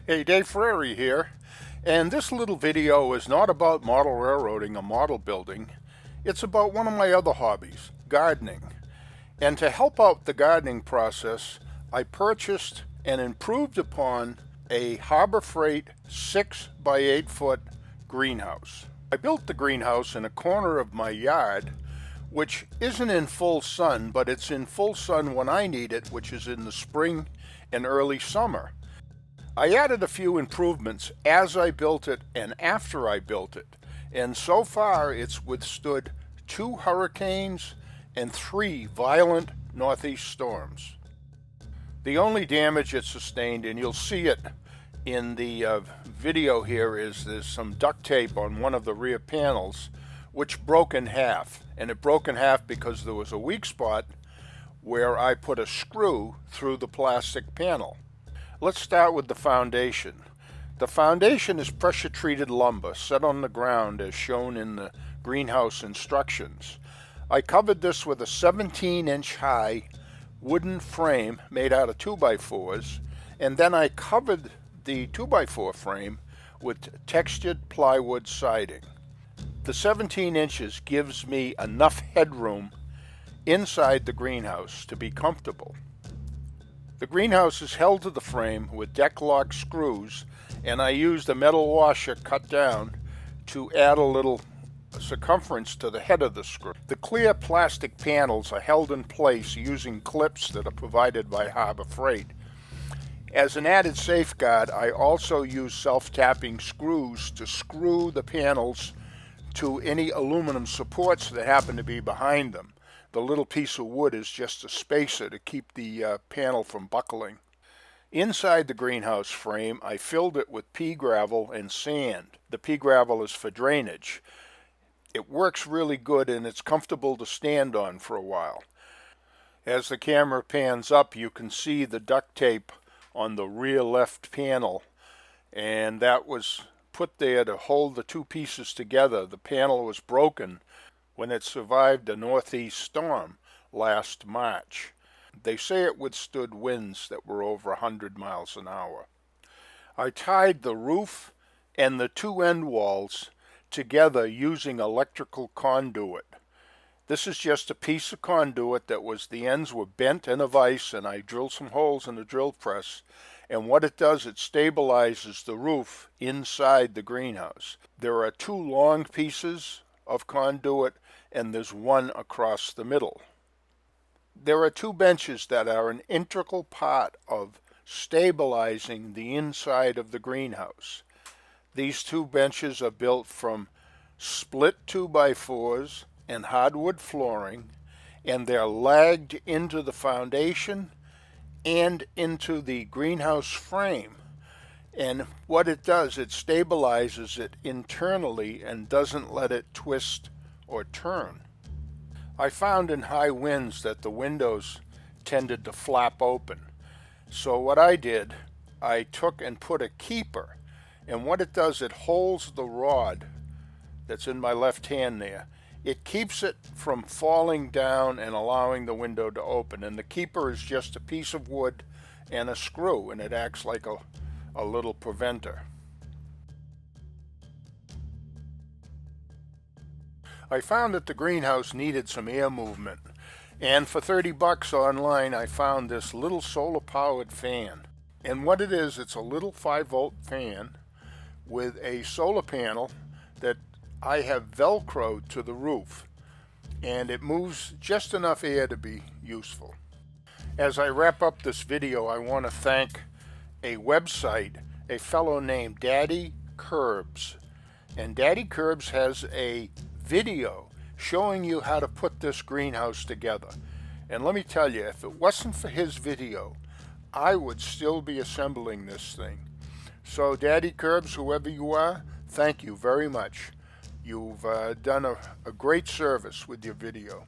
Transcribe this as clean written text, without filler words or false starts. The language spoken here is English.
Hey, Dave Frary here, and this little video is not about model railroading or model building. It's about one of my other hobbies, gardening. And to help out the gardening process, I purchased and improved upon a Harbor Freight 6 by 8 foot greenhouse. I built the greenhouse in a corner of my yard, which isn't in full sun, but it's in full sun when I need it, which is in the spring and early summer. I added a few improvements as I built it and after I built it, and so far it's withstood 2 hurricanes and 3 violent northeast storms. The only damage it sustained, and you'll see it in the video here, is there's some duct tape on one of the rear panels which broke in half, and it broke in half because there was a weak spot where I put a screw through the plastic panel. Let's start with the foundation. The foundation is pressure treated lumber set on the ground as shown in the greenhouse instructions. I covered this with a 17-inch high wooden frame made out of 2x4s, and then I covered the 2x4 frame with textured plywood siding. The 17 inches gives me enough headroom inside the greenhouse to be comfortable. The greenhouse is held to the frame with deck lock screws, and I used a metal washer cut down to add a little circumference to the head of the screw. The clear plastic panels are held in place using clips that are provided by Harbor Freight. As an added safeguard, I also use self-tapping screws to screw the panels to any aluminum supports that happen to be behind them. The little piece of wood is just a spacer to keep the panel from buckling. Inside the greenhouse frame, I filled it with pea gravel and sand. The pea gravel is for drainage. It works really good and it's comfortable to stand on for a while. As the camera pans up, you can see the duct tape on the rear left panel, and that was put there to hold the two pieces together. The panel was broken when it survived a northeast storm last March. They say it withstood winds that were over 100 miles an hour. I tied the roof and the two end walls together using electrical conduit. This is just a piece of conduit the ends were bent in a vise, and I drilled some holes in the drill press, and what it does, it stabilizes the roof inside the greenhouse. There are 2 long pieces of conduit and there's one across the middle. There are 2 benches that are an integral part of stabilizing the inside of the greenhouse. These 2 benches are built from split 2x4s and hardwood flooring, and they're lagged into the foundation and into the greenhouse frame. And what it does, it stabilizes it internally and doesn't let it twist or turn. I found in high winds that the windows tended to flap open. So what I did, I took and put a keeper, and what it does, it holds the rod that's in my left hand there. It keeps it from falling down and allowing the window to open. And the keeper is just a piece of wood and a screw, and it acts like a little preventer. I found that the greenhouse needed some air movement, and for 30 bucks online I found this little solar powered fan. And what it is, it's a little 5-volt fan with a solar panel that I have velcroed to the roof, and it moves just enough air to be useful. As I wrap up this video, I want to thank a website, a fellow named Daddy Curbs. And Daddy Curbs has a video showing you how to put this greenhouse together. And let me tell you, if it wasn't for his video, I would still be assembling this thing. So Daddy Curbs, whoever you are, thank you very much. You've done a great service with your video.